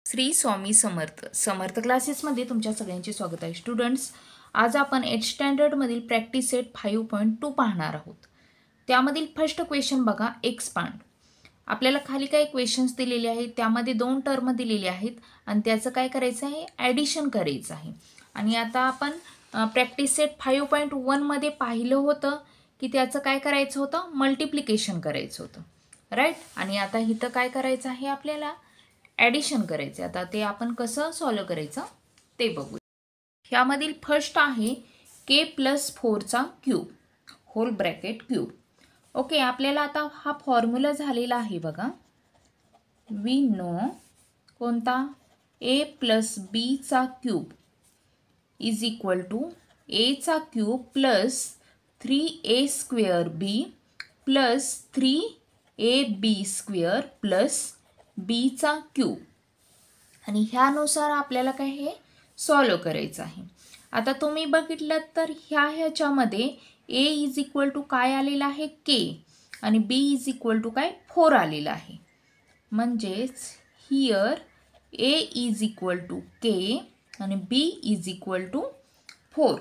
श्री स्वामी समर्थ समर्थ क्लासेसमध्ये तुमच्या सगळ्यांचे स्वागत आहे. स्टुडंट्स, आज आपण 8th स्टँडर्डमधील प्रॅक्टिस सेट 5.2 पाहणार आहोत. त्यामधील फर्स्ट क्वेश्चन बघा, एक्सपांड. आपल्याला खाली काही क्वेश्चन्स दिलेले आहेत, त्यामध्ये 2 टर्म दिलेले आहेत आणि त्याचं काय करायचं आहे, ॲडिशन करायचं आहे. आणि आता आपण प्रॅक्टिस सेट 5.1 मध्ये पाहिलं होतं की त्याचं काय करायचं होतं, मल्टिप्लिकेशन करायचं होतं, राईट. आणि आता इथं काय करायचं आहे, आपल्याला ॲडिशन करायचं. आता ते आपण कसं सॉल्व करायचं ते बघू. ह्यामधील फर्स्ट आहे k+4 cube whole bracket cube. Okay, आपल्याला आता हा फॉर्म्युला झालेला आहे बघा. वी नो कोणता, a+b cube is equal to a cube plus 3a² plus 3ab² plus b cube. आणि ह्यानुसार आपल्याला काय हे सॉल्व करायचं आहे. आता तुम्ही बघितलं तर ह्याच्यामध्ये a इज इक्वल टू काय आलेला आहे, k, आणि b इज इक्वल टू काय, 4 आलेला आहे. म्हणजेच here a is equal to k आणि b is equal to 4.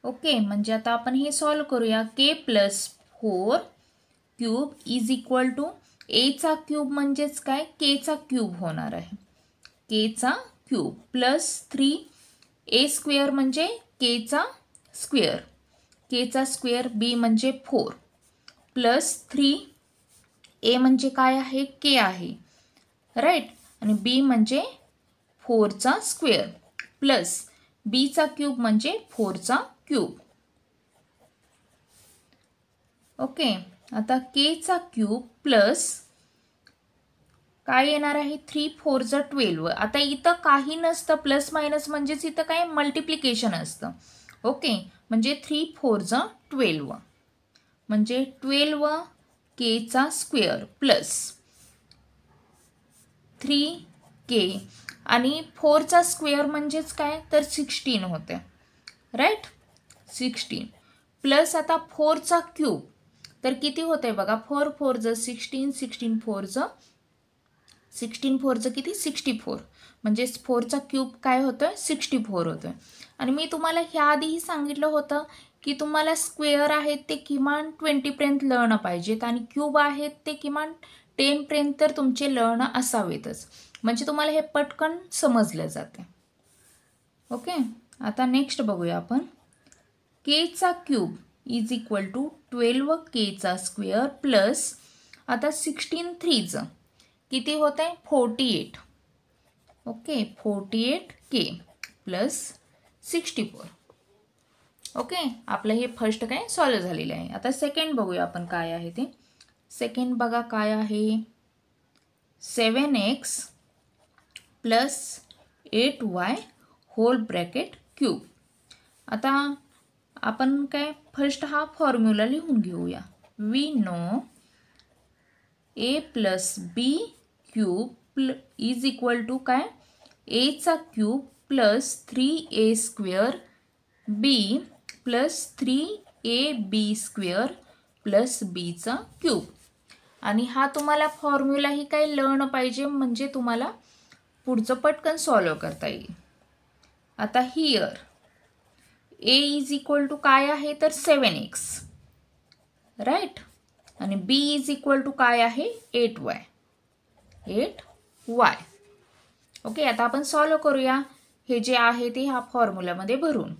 Okay, म्हणजे आता आपण हे सॉल्व करूया. k+4 cube is equal to a cube म्हणजेच काय, k क्यूब होणार आहे. k क्यूब प्लस 3a² म्हणजे k square, k square, b म्हणजे 4 प्लस 3a म्हणजे काय आहे, k आहे, राईट. आणि b म्हणजे 4 स्क्वेअर प्लस b क्यूब म्हणजे 4 क्यूब. ओके, आता k क्यूब प्लस काय येणार आहे, 3 4 12. आता इथं काही नसतं, प्लस मायनस म्हणजेच इथं काय मल्टिप्लिकेशन असतं. ओके, म्हणजे 3 4 12 म्हणजे 12 k स्क्वेअर प्लस 3k आणि 4 स्क्वेअर म्हणजेच काय, तर 16 होते, राईट. 16 प्लस आता 4 क्यूब तर किती होते बघा, 4 4 16, 16 4 किती, 64. म्हणजे 4 क्यूब काय होतं, 64 होतं. आणि मी तुम्हाला ह्याआधीही सांगितलं होतं की तुम्हाला स्क्वेअर आहेत ते किमान 20 पर्यंत लळणं पाहिजेत आणि क्यूब आहेत ते किमान 10 पर्यंत तर तुमचे लळणं असावेतच, म्हणजे तुम्हाला हे पटकन समजलं जाते. ओके, आता नेक्स्ट बघूया आपण. k cube is equal to 12k square plus आता 16 3 किती होत आहे, 48. Okay, 48k plus 64. ओके, आपलं हे फर्स्ट काय सॉल्व झालेलं आहे. आता सेकंड बघूया आपण काय आहे ते. सेकंड बघा काय आहे, 7x plus 8y hole bracket cube. आता आपण काय फर्स्ट हा फॉर्म्युला लिहून घेऊया. We know a+b cube is equal to काय, a cube plus 3a² b plus 3ab² plus b cube. आणि हा तुम्हाला फॉर्म्युला ही काय लळणं पाहिजे, म्हणजे तुम्हाला पुढचं पटकन सॉल्व करता येईल. आता here a is equal to काय आहे, तर 7x, राईट. आणि b इज इक्वल टू काय आहे, 8y. ओके, आता आपण सॉल्व करूया हे जे आहे ते ह्या फॉर्म्युलामध्ये भरून.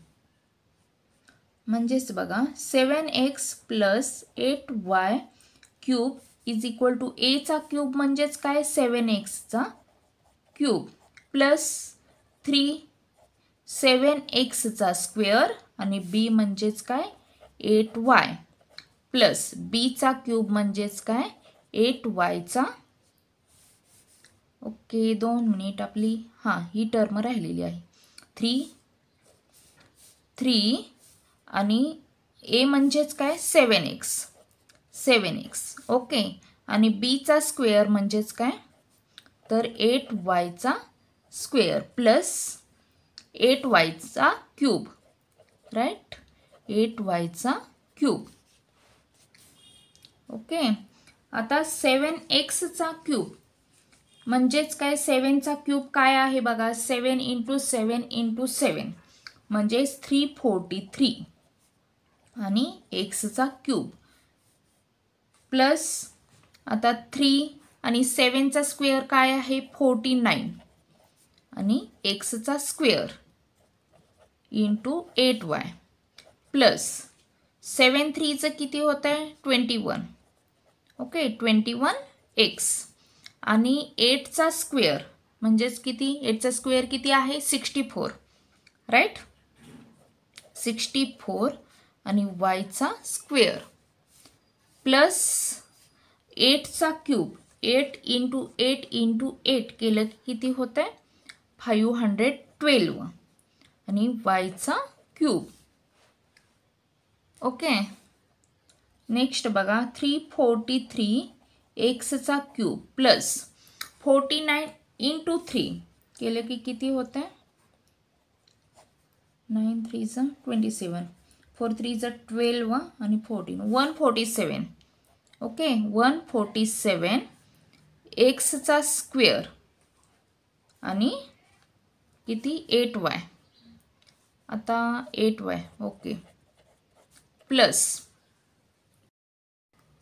म्हणजेच बघा, 7x plus 8y cube is equal to a cube म्हणजेच काय, 7x cube plus 7x square आणि b म्हणजेच काय, 8y प्लस b क्यूब म्हणजेच काय, 8y. ओके, 2 मिनिट, आपली ही टर्म राहिलेली आहे. 3 आणि a म्हणजेच काय, 7x. ओके, आणि b स्क्वेअर म्हणजेच काय, तर 8y square plus 8y cube, right, 8y cube. Okay, आता 7x क्यूब म्हणजेच काय 7चा क्यूब काय आहे बघा 7 × 7 × 7 म्हणजेच 343 आणि एक्सचा क्यूब प्लस आता 3 आणि 7चा स्क्वेअर काय आहे 49 आणि एक्सचा स्क्वेअर इंटू 8y प्लस 7 3चं किती होत आहे 21 ओके 21x आणि 8चा स्क्वेअर म्हणजेच किती 8चा स्क्वेअर किती आहे 64 राईट 64 आणि yचा स्क्वेअर प्लस 8चा क्यूब 8 × 8 × 8 केलं की किती होत आहे 512 आणि yचा क्यूब ओके नेक्स्ट बघा 343 एक्सचा क्यूब प्लस 49 × 3 केलं की किती होत आहे 9 3 27 4 3 12 आणि 14 147 ओके 147 एक्सचा स्क्वेअर आणि किती 8y आता 8y ओके प्लस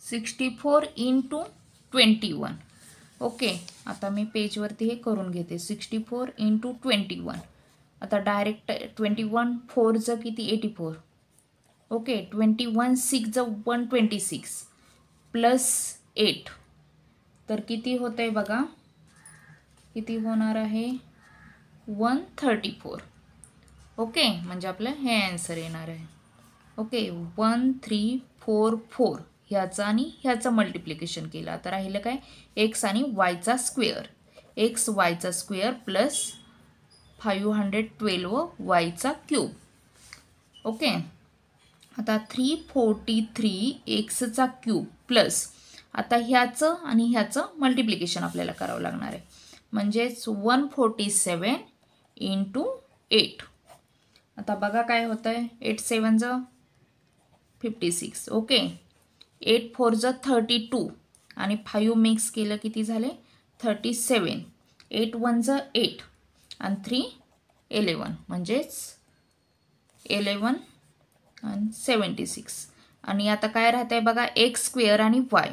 64 × 21 ओके आता मी पेजवरती हे करून घेते 64 × 21 आता डायरेक्ट 21 4चं किती 84 ओके 21 6चं 126 प्लस 8 तर किती होत आहे बघा किती होणार आहे 134 ओके म्हणजे आपलं हे आन्सर येणार आहे ओके 1344 ह्याचा आणि ह्याचं मल्टिप्लिकेशन केलं आता राहिलं काय एक्स आणि वायचा स्क्वेअर एक्स वायचा स्क्वेअर प्लस 512 वायचा क्यूब ओके आता 343 एक्सचा क्यूब प्लस आता ह्याचं आणि ह्याचं मल्टिप्लिकेशन आपल्याला करावं लागणार आहे म्हणजेच 147 × 8 आता बघा काय होतं आहे 8 7 56 ओके 8 4 32 आणि 5 मिक्स केलं किती झाले 37 8 1 8 आणि 3 11 म्हणजेच 11 आणि 76 आणि आता काय राहत आहे बघा एक्स स्क्वेअर आणि y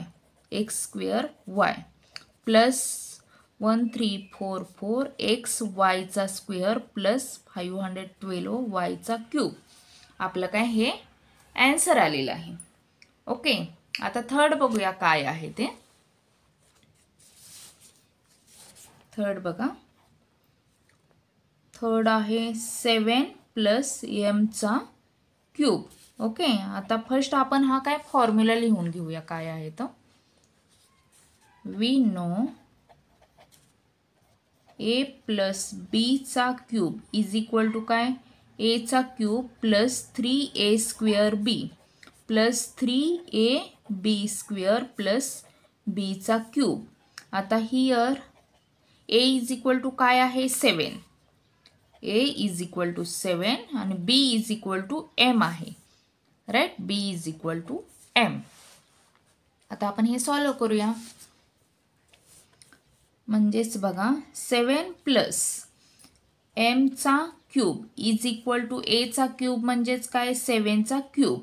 x square y plus 1344 x वायचा स्क्वेअर प्लस 512 वायचा क्यूब आपलं काय हे आन्सर आलेलं आहे ओके आता थर्ड बघूया काय आहे ते थर्ड बघा थर्ड आहे 7 + mचा क्यूब ओके आता फर्स्ट आपण हा काय फॉर्म्युला लिहून घेऊया काय आहे तो वी नो a + b चा क्यूब इज इक्वल टू काय a चा cube plus 3a² b plus 3ab² plus b चा क्यूब आता here a is equal to काय आहे 7 a इज इक्वल टू 7 आणि b is equal to m आहे right b is equal to m आता आपण हे सॉल्व करूया म्हणजेच बघा 7 + m चा cube is equal to a चा क्यूब म्हणजेच काय 7 चा क्यूब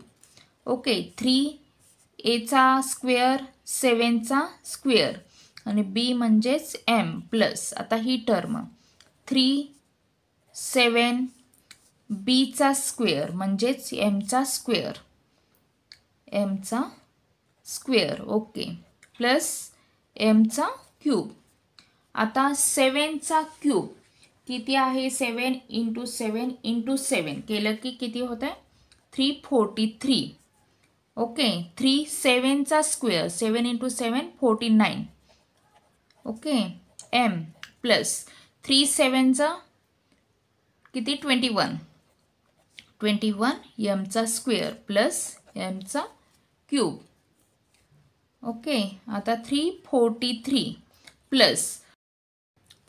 ओके 3a चा स्क्वेअर 7 चा स्क्वेअर आणि b म्हणजेच m प्लस आता ही टर्म 3 7 b चा स्क्वेअर म्हणजेच m चा स्क्वेअर ओके प्लस m चा क्यूब आता 7 चा क्यूब किती आहे 7 × 7 × 7 केलं की किती होत आहे 343 ओके 3 7 चा स्क्वेअर 7 × 7 49 ओके m प्लस 3 7 चा किती 21 m चा स्क्वेअर प्लस m चा क्यूब ओके आता 343 प्लस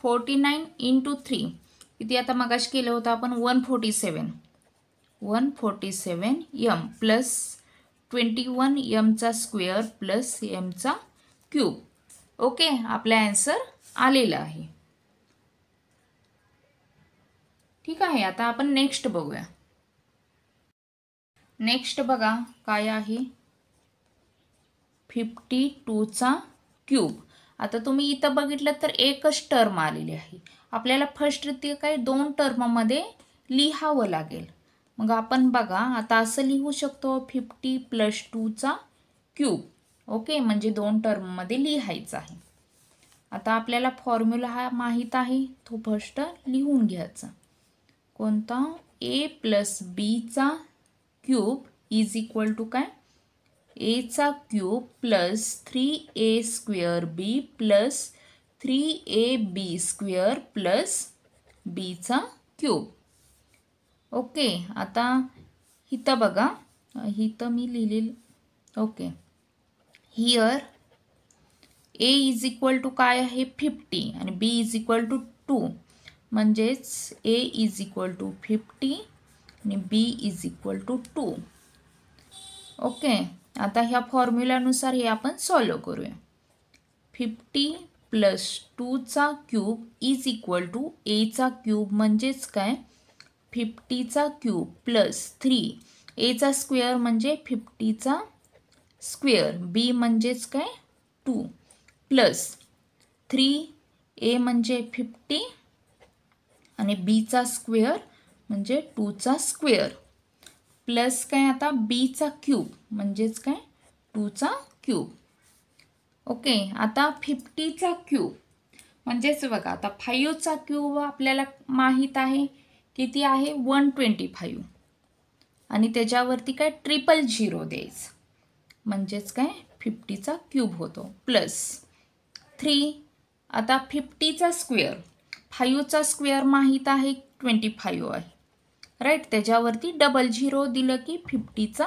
49 × 3 किती आता मगाशी केलं होतं आपण 147 m प्लस 21 m चा स्क्वेअर प्लस m चा क्यूब ओके आपला आन्सर आलेलं आहे. ठीक आहे. आता आपण नेक्स्ट बघूया. नेक्स्ट बघा काय आहे, 52चा क्यूब. आता तुम्ही इथं बघितलं तर एकच टर्म आलेली आहे. आपल्याला फर्स्ट ते काय 2 टर्ममध्ये लिहावं लागेल. मग आपण बघा आता असं लिहू शकतो 50 + 2चा क्यूब. ओके, म्हणजे 2 टर्ममध्ये लिहायचं आहे. आता आपल्याला फॉर्म्युला हा माहीत आहे, तो फर्स्ट लिहून घ्यायचा. कोणता, a + bचा क्यूब इज इक्वल टू काय, a चा cube plus 3a² plus 3ab² plus bचा क्यूब. ओके, आता इथं बघा, इथं मी लिहिलेलं. Okay, here a is equal to काय आहे 50 आणि b इज इक्वल टू 2, म्हणजेच a इज इक्वल टू 50 आणि b is equal to 2. Okay, आता ह्या फॉर्म्युल्यानुसार हे आपण सॉल्व करूया. 50 + 2चा cube is equal to a चा क्यूब म्हणजेच काय 50चा क्यूब प्लस 3 a चा स्क्वेअर म्हणजे 50चा स्क्वेअर, b म्हणजेच काय 2 प्लस 3a म्हणजे 50 आणि bचा स्क्वेअर म्हणजे 2चा स्क्वेअर प्लस काय आता bचा क्यूब म्हणजेच काय 2चा क्यूब. ओके, आता 50चा क्यूब म्हणजेच बघा आता 5चा क्यूब आपल्याला माहीत आहे किती आहे 125 आणि त्याच्यावरती काय 000 द्यायचं म्हणजेच काय 50चा क्यूब होतो प्लस 3. आता 50चा स्क्वेअर, 5चा स्क्वेअर माहीत आहे 25 आहे राईट, त्याच्यावरती 00 दिलं की 50चा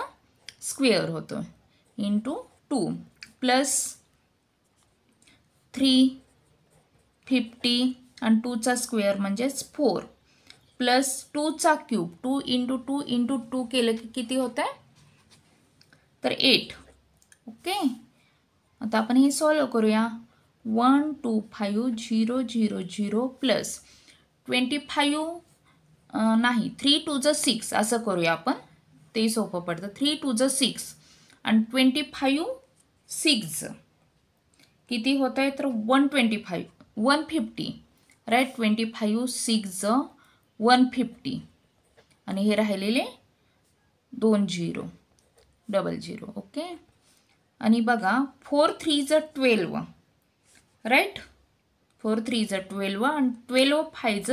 स्क्वेअर होतो इंटू 2 प्लस 3 50 आणि 2चा स्क्वेअर म्हणजेच 4 प्लस 2चा क्यूब 2 इंटू 2 इंटू 2 केलं की किती होतं आहे तर 8. ओके, आता आपण हे सॉल्व करूया. 125,000 प्लस 25 नाही 3 2 ज 6 असं करूया आपण, ते सोपं पडतं. 3 2 ज 6 आणि 25 6 किती होत आहे तर 150 राईट. 25 6 150 आणि हे राहिलेले 20 00. ओके, आणि बघा 4 3 ज 12 राईट, 4 3 ज 12 आणि 12 5 ज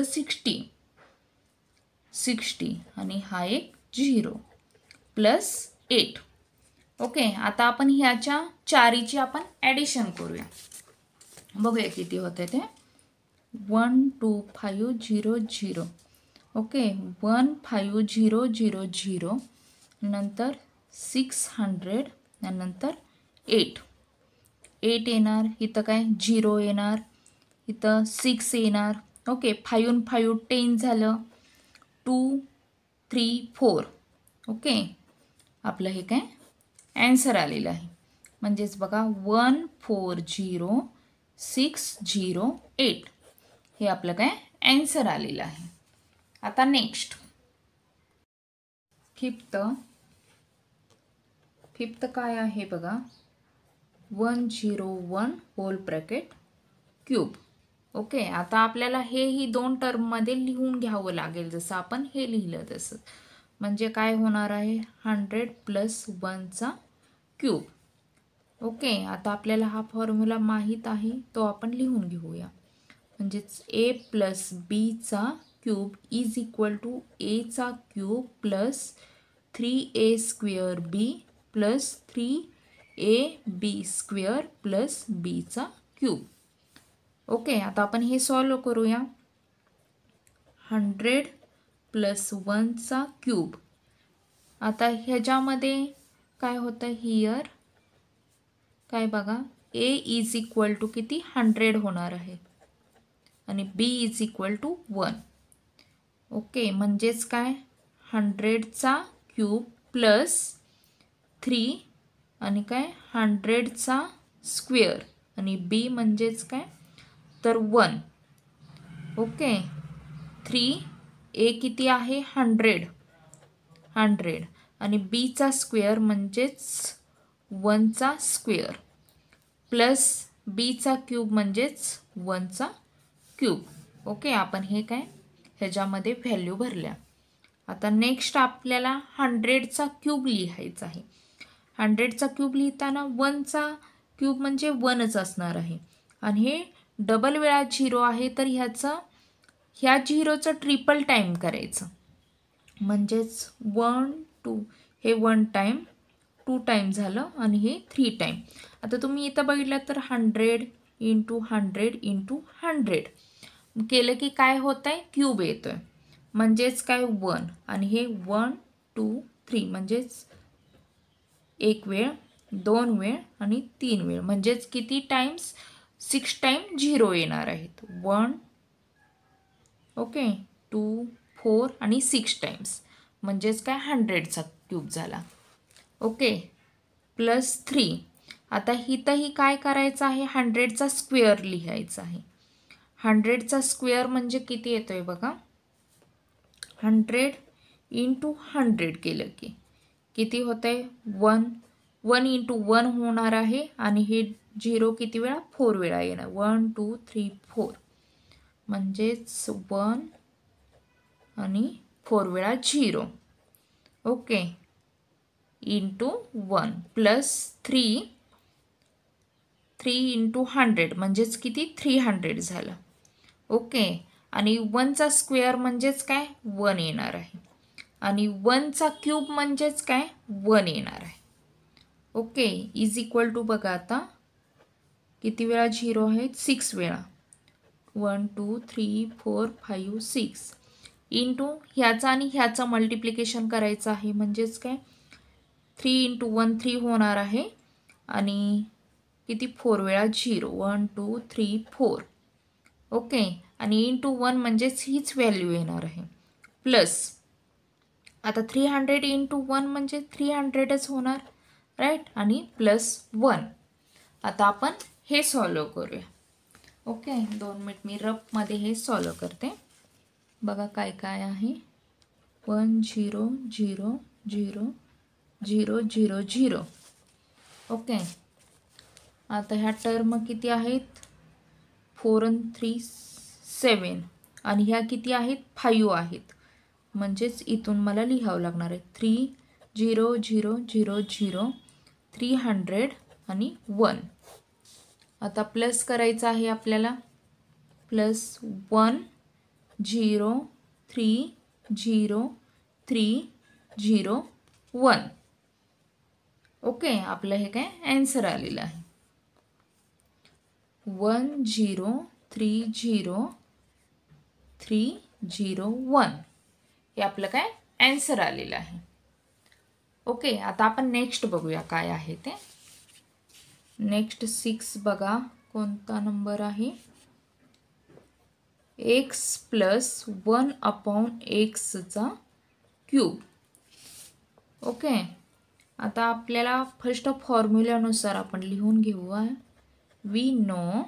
60 आणि हा एक 0 प्लस 8. ओके, आता आपण ह्याच्या चारीची आपण ॲडिशन करूया, बघूया किती होते ते. 12500 ओके 15000 नंतर 600 नंतर 8 येणार, इथं काय 0 येणार, इथं 6 येणार. ओके, 5 आणि 5 10 झालं, 2 3 4. ओके, आपलं हे काय ॲन्सर आलेलं आहे. म्हणजेच बघा 140,608 हे आपलं काय ॲन्सर आलेलं आहे. आता नेक्स्ट फिफ्थ काय आहे बघा 101 होल ब्रॅकेट क्यूब. ओके, आता आपल्याला हेही 2 टर्ममध्ये लिहून घ्यावं लागेल, जसं आपण हे लिहिलं तसं. म्हणजे काय होणार आहे 100 + 1चा क्यूब. ओके, आता आपल्याला हा फॉर्म्युला माहीत आहे, तो आपण लिहून घेऊया. म्हणजेच a + bचा cube is equal to a चा cube plus 3a² plus 3ab² plus bचा क्यूब. ओके, आता आपण हे सॉल्व करूया. 100 + 1चा क्यूब. आता ह्याच्यामध्ये काय होतं हिअर काय बघा a इज इक्वल टू किती 100 होणार आहे आणि b is equal to 1. Okay, म्हणजेच काय 100चा क्यूब प्लस 3 आणि काय 100चा स्क्वेअर आणि b म्हणजेच काय तर 1. ओके 3 ए किती आहे 100 आणि बीचा स्क्वेअर म्हणजेच 1चा स्क्वेअर प्लस बीचा क्यूब म्हणजेच 1चा क्यूब. ओके आपण हे काय ह्याच्यामध्ये व्हॅल्यू भरल्या. आता नेक्स्ट आपल्याला 100चा क्यूब लिहायचा आहे. 100चा क्यूब लिहिताना 1चा क्यूब म्हणजे 1च असणार आहे आणि हे डबल वेळा 0 आहे तर ह्या 0चं ट्रिपल टाईम करायचं म्हणजेच 1 2 हे 1 टाईम 2 टाईम झालं आणि हे 3 टाईम. आता तुम्ही इथं बघितलं तर 100 इंटू 100 इंटू 100 केलं की काय होत आहे क्यूब येतोय म्हणजेच काय 1 आणि हे 1 2 3 म्हणजेच 1 वेळ 2 वेळ आणि 3 वेळ म्हणजेच किती टाइम्स 6 टाइम 0 येणार आहेत 1 ओके 2 4 आणि 6 टाइम्स म्हणजेच काय 100चा क्यूब झाला. Okay plus 3. आता इथंही काय करायचं आहे 100चा स्क्वेअर लिहायचा आहे. 100चा स्क्वेअर म्हणजे किती येतोय बघा 100 इंटू 100 केलं की किती होत आहे 1 इंटू 1 होणार आहे आणि हे 0 किती वेळा 4 वेळा येणार 1 2 3 4 म्हणजेच 1 आणि 4 वेळा 0 ओके इंटू 1 प्लस 3 इंटू 100 म्हणजेच किती 300 झालं. ओके आणि 1चा स्क्वेअर म्हणजेच काय 1 येणार आहे आणि 1चा क्यूब म्हणजेच काय 1 येणार आहे. ओके इज इक्वल टू बघा आता किती वेळा 0 आहेत 6 वेळा 1 2 3 4 5 6 इंटू ह्याचा आणि ह्याचा मल्टिप्लिकेशन करायचं आहे म्हणजेच काय 3 इंटू 1 3 होणार आहे आणि किती 4 वेळा 0 1 2 3 4 ओके आणि इंटू 1 म्हणजेच हीच व्हॅल्यू येणार आहे प्लस आता 300 इंटू 1 म्हणजे 300च होणार राईट आणि प्लस 1. आता आपण हे सॉल्व करूया. ओके 2 मिनिट मी रफमध्ये हे सॉल्व करते. बघा काय काय आहे 1 0 0 0 0 0 0 ओके. आता ह्या टर्म किती आहेत 4 आणि 3 7 आणि ह्या किती आहेत 5 आहेत म्हणजेच इथून मला लिहावं लागणार आहे 3 0 0 0 0 300 आणि 1. आता प्लस करायचं आहे आपल्याला प्लस 1 0 3 0 3 0 1 ओके. आपलं हे काय आन्सर आलेलं आहे 1 0 3 0 3 0 1 हे आपलं काय आन्सर आलेलं आहे. ओके आता आपण नेक्स्ट बघूया काय आहे ते. नेक्स्ट 6 बघा कोणता नंबर आहे x प्लस 1 अपॉन एक्सचा क्यूब. ओके आता आपल्याला फर्स्ट फॉर्म्युल्यानुसार आपण लिहून घेऊया. वी नो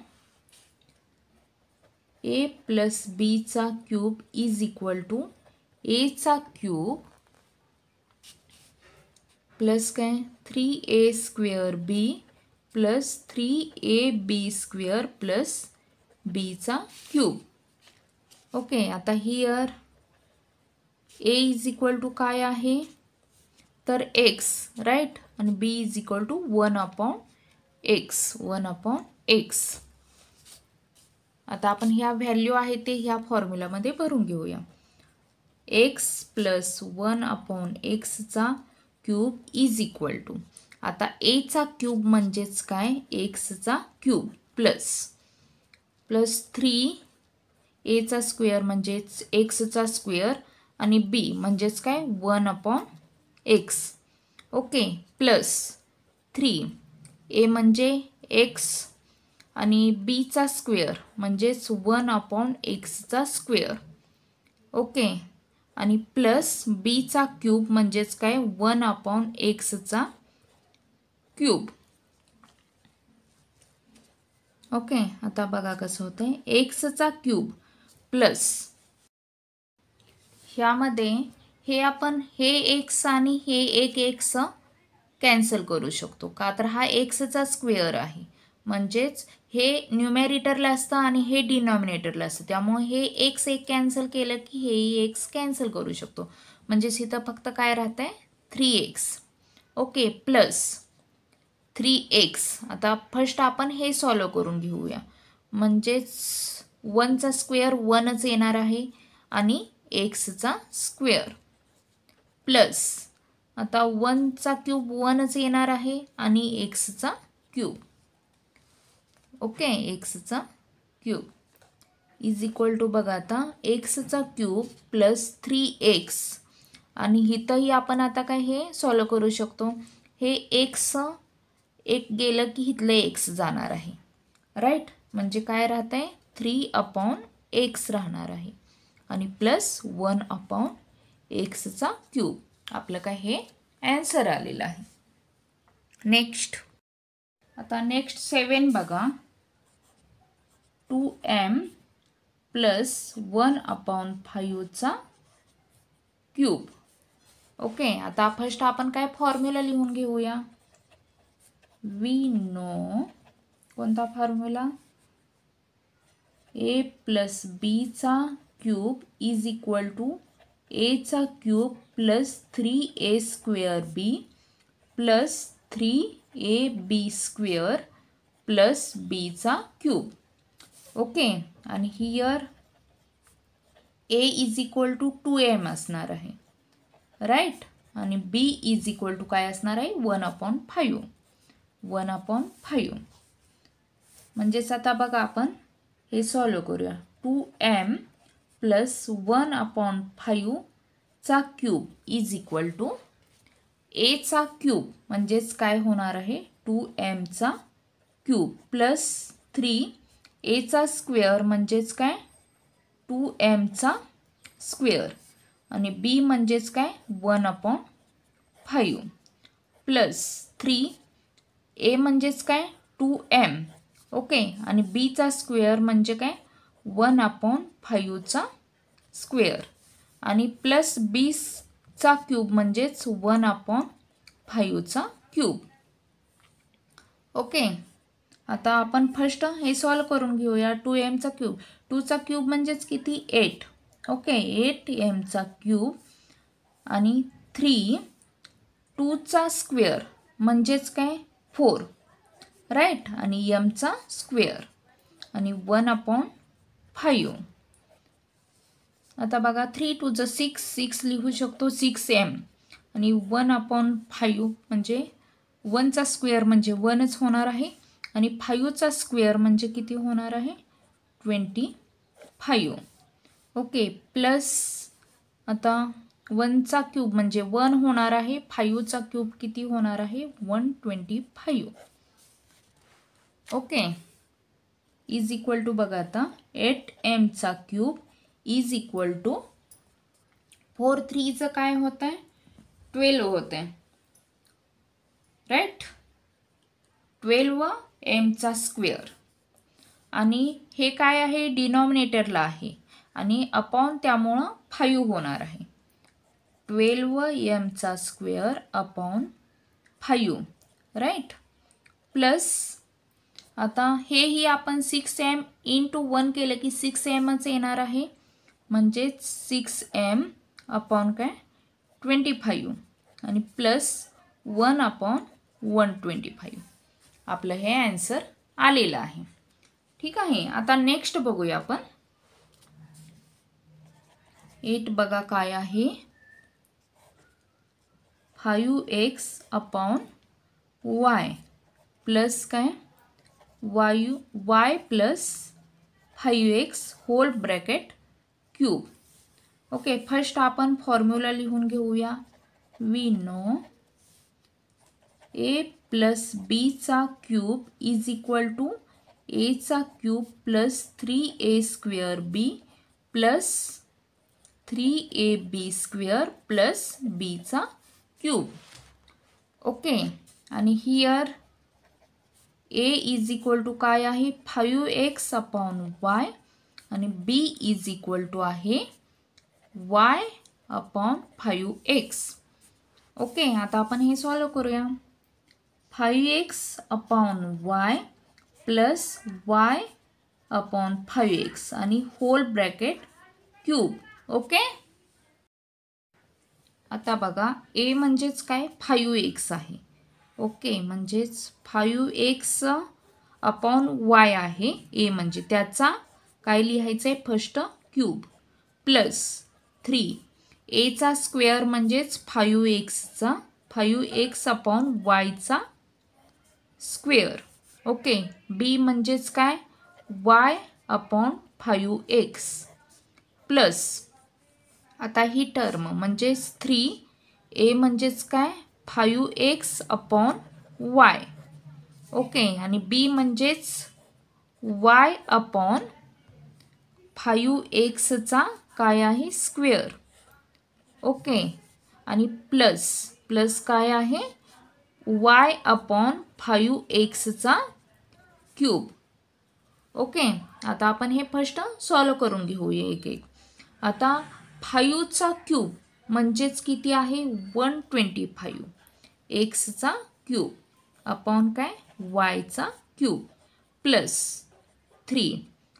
a प्लस बीचा क्यूब इज इक्वल टू एचा क्यूब प्लस काय 3a square b plus 3ab square plus बीचा क्यूब. ओके आता here a is equal to काय आहे तर x राईट आणि b is equal to 1 upon x. आता आपण ह्या व्हॅल्यू आहे ते ह्या फॉर्म्युलामध्ये भरून घेऊया. x प्लस 1 अपॉन एक्सचा क्यूब इज इक्वल टू आता एचा क्यूब म्हणजेच काय एक्सचा क्यूब प्लस 3 एचा स्क्वेअर म्हणजेच एक्सचा स्क्वेअर आणि बी म्हणजेच काय 1 अपॉन एक्स. ओके प्लस 3 ए म्हणजे एक्स आणि बीचा स्क्वेअर म्हणजेच 1 अपॉन एक्सचा स्क्वेअर. ओके आणि प्लस बीचा क्यूब म्हणजेच काय 1 अपॉन एक्सचा क्यूब. ओके, आता बघा कसं होतंय. एक्सचा क्यूब प्लस ह्यामध्ये हे आपण हे एक्स आणि हे एक एक्स कॅन्सल करू शकतो का, तर हा एक्सचा स्क्वेअर आहे. म्हणजेच हे न्यूमेरेटरला असतं आणि हे डिनॉमिनेटरला असतं, त्यामुळे हे एक्स एक कॅन्सल केलं की हेही एक्स कॅन्सल करू शकतो. म्हणजेच इथं फक्त काय राहतं आहे 3x. Okay, plus 3x. आता फर्स्ट आपण हे सॉल्व करून घेऊया. म्हणजेच 1चा स्क्वेअर 1च येणार आहे आणि एक्सचा स्क्वेअर प्लस आता 1चा क्यूब 1च येणार आहे आणि एक्सचा क्यूब. ओके, एक्सचा क्यूब इज इक्वल टू बघा आता एक्सचा क्यूब प्लस 3x आणि इथंही आपण आता काय हे सॉल्व करू शकतो. हे एक्स एक गेलं की इथलं एक्स जाणार आहे, राईट. म्हणजे काय राहत आहे 3/x राहणार आहे आणि प्लस 1/xचा क्यूब. आपलं काय हे ॲन्सर आलेलं आहे. नेक्स्ट, आता नेक्स्ट 7 बघा. 2m प्लस 1/5चा क्यूब. ओके, आता फर्स्ट आपण काय फॉर्म्युला लिहून घेऊया. वी नो कोणता फॉर्म्युला, a प्लस बीचा क्यूब इज इक्वल टू एचा cube plus 3a² b plus 3ab² plus बीचा क्यूब. ओके, आणि here a is equal to 2m असणार आहे, राईट. आणि b इज इक्वल टू काय असणार आहे 1/5. 1/5 म्हणजेच आता बघा आपण हे सॉल्व करूया. 2m प्लस 1/5चा क्यूब इज इक्वल टू एचा क्यूब म्हणजेच काय होणार आहे 2mचा क्यूब प्लस 3aचा स्क्वेअर म्हणजेच काय 2mचा स्क्वेअर आणि b म्हणजेच काय 1/5 प्लस 3a म्हणजेच काय 2m. ओके, आणि बीचा स्क्वेअर म्हणजे काय 1/5चा स्क्वेअर आणि प्लस बीचा क्यूब म्हणजेच 1/5चा क्यूब. ओके, आता आपण फर्स्ट हे सॉल्व करून घेऊया. 2mचा क्यूब, 2चा क्यूब म्हणजेच किती 8. ओके, 8mचा क्यूब आणि 2चा स्क्वेअर म्हणजेच काय 4, राईट. आणि mचा स्क्वेअर आणि 1/5. आता बघा 3 2 6, 6 लिहू शकतो 6m आणि 1/5 म्हणजे 1चा स्क्वेअर म्हणजे 1च होणार आहे आणि 5चा स्क्वेअर म्हणजे किती होणार आहे 25. ओके, प्लस आता 1चा क्यूब म्हणजे 1 होणार आहे, 5चा क्यूब किती होणार आहे 125. ओके, इज इक्वल टू बघा आता 8mचा क्यूब इज इक्वल टू 4 3चं काय होत आहे 12 होत आहे, राईट. 12mचा स्क्वेअर आणि हे काय आहे डिनॉमिनेटरला आहे आणि अपॉन त्यामुळं 5 होणार आहे. 12mचा स्क्वेअर अपॉन 5, राईट. प्लस आता हेही आपण 6m इंटू 1 केलं की 6mच येणार आहे म्हणजेच 6m अपॉन काय 25 आणि प्लस 1/125. आपलं हे ॲन्सर आलेलं आहे. ठीक आहे, आता नेक्स्ट बघूया आपण. 8 बघा काय आहे 5x/y प्लस काय y plus 5x whole bracket cube. Okay, first आपण फॉर्म्युला लिहून घेऊया. वी नो a प्लस बीचा क्यूब इज इक्वल टू एचा cube plus 3a² b plus 3ab² plus बीचा क्यूब. ओके, आणि here a is equal to काय आहे 5x upon y आणि b इज इक्वल टू आहे y अपॉन 5x. ओके, आता आपण हे सॉल्व करूया. 5x upon y plus y upon 5x आणि होल ब्रॅकेट क्यूब. ओके, आता बघा a म्हणजेच काय 5x आहे. ओके, म्हणजेच 5x अपॉन y आहे a म्हणजे त्याचा काय लिहायचं आहे फर्स्ट क्यूब प्लस 3 a चा स्क्वेअर म्हणजेच 5x अपॉन y चा स्क्वेअर. ओके, b म्हणजेच काय y अपॉन 5x प्लस आता ही टर्म म्हणजेच 3 a म्हणजेच काय 5x अपॉन y. ओके, आणि b म्हणजेच y अपॉन 5x चा काय आहे स्क्वेअर. ओके, आणि प्लस काय आहे y अपॉन 5x चा क्यूब. ओके, आता आपण हे फर्स्ट सॉल्व करून घेऊया एक एक. आता 5 चा क्यूब म्हणजेच किती आहे 125 x चा क्यूब अपॉन काय y चा क्यूब प्लस 3.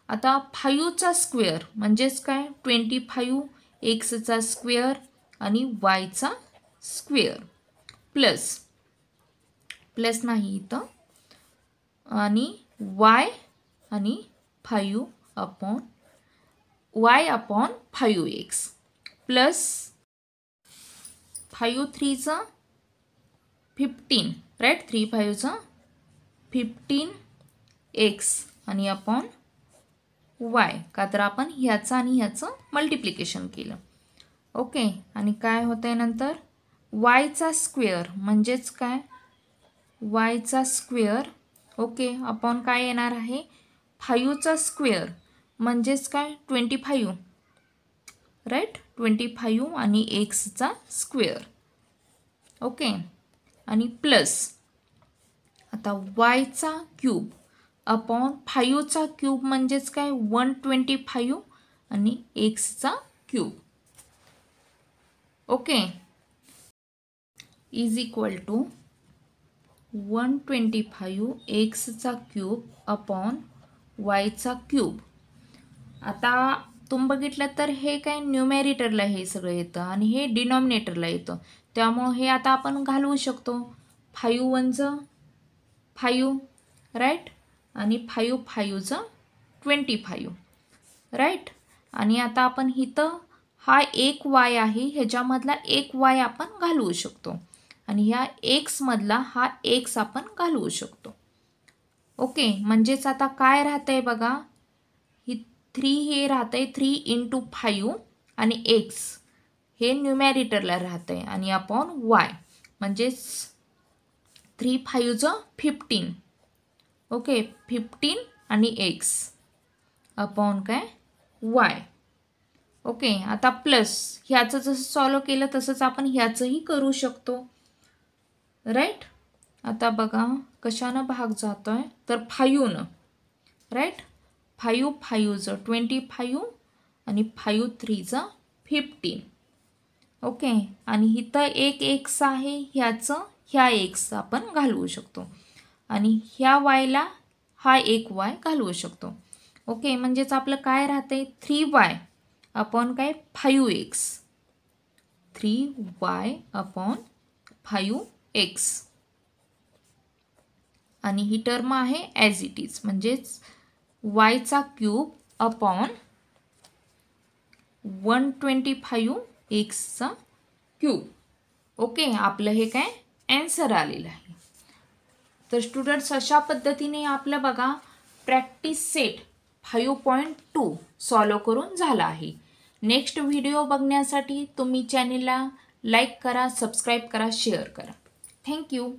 आता 5 चा स्क्वेअर म्हणजेच काय 25 x चा स्क्वेअर आणि y चा स्क्वेअर प्लस नाही इथं आणि y आणि 5 upon y upon 5x plus 5 3 चा 15 राईट 3 5 चा 15x आणि अपॉन y का तर आपण ह्याचं आणि ह्याचं मल्टिप्लिकेशन केलं. ओके, आणि काय होतंय नंतर y चा स्क्वेअर म्हणजेच काय y चा स्क्वेअर. ओके, अपॉन काय येणार आहे 5 चा स्क्वेअर म्हणजेच काय 25 राईट 25 आणि x चा स्क्वेअर. ओके, आणि प्लस आता y चा क्यूब अपॉन 5 चा क्यूब म्हणजेच काय 125 आणि x चा cube. Okay, is equal to 125 x चा क्यूब अपॉन y चा क्यूब. आता तुम्ही बघितलं तर हे काय न्यूमेरेटरला हे सगळं येतं आणि हे डिनॉमिनेटरला येतं, त्यामुळं हे आता आपण घालवू शकतो. 5 1 5 राईट आणि 5 5 25 राईट. आणि आता आपण इथं हा एक y आहे ह्याच्यामधला एक y आपण घालवू शकतो आणि ह्या x मधला हा x आपण घालवू शकतो. ओके, म्हणजेच आता काय राहतंय बघा ही 3 हे राहतंय 3 × 5 आणि x हे न्यूमेरेटरला राहतंय आणि अपॉन y म्हणजेच 3 5 15. ओके, 15 आणि x अपॉन काय y. ओके, आता प्लस ह्याचं जसं सॉल्व केलं तसंच आपण ह्याचंही करू शकतो राईट. आता बघा कशानं भाग जातोय तर 5 न राईट 5 5 25 आणि 5 3 15. ओके, आणि इथं एक x आहे ह्याचं ह्या x आपण घालवू शकतो आणि ह्या yला हा एक y घालवू शकतो. ओके, म्हणजेच आपलं काय राहतंय 3y अपॉन काय 5x 3y अपॉन 5x आणि ही टर्म आहे ॲज इट इज म्हणजेच y चा क्यूब अपॉन 125 x चा क्यूब. ओके, आपलं हे काय ॲन्सर आलेलं आहे. तर स्टुडंट्स अशा पद्धतीने आपलं बघा प्रॅक्टिस सेट 5.2 सॉल्व करून झाला आहे. नेक्स्ट व्हिडिओ बघण्यासाठी तुम्ही चॅनेलला लाईक करा, सबस्क्राईब करा, शेअर करा. थँक्यू.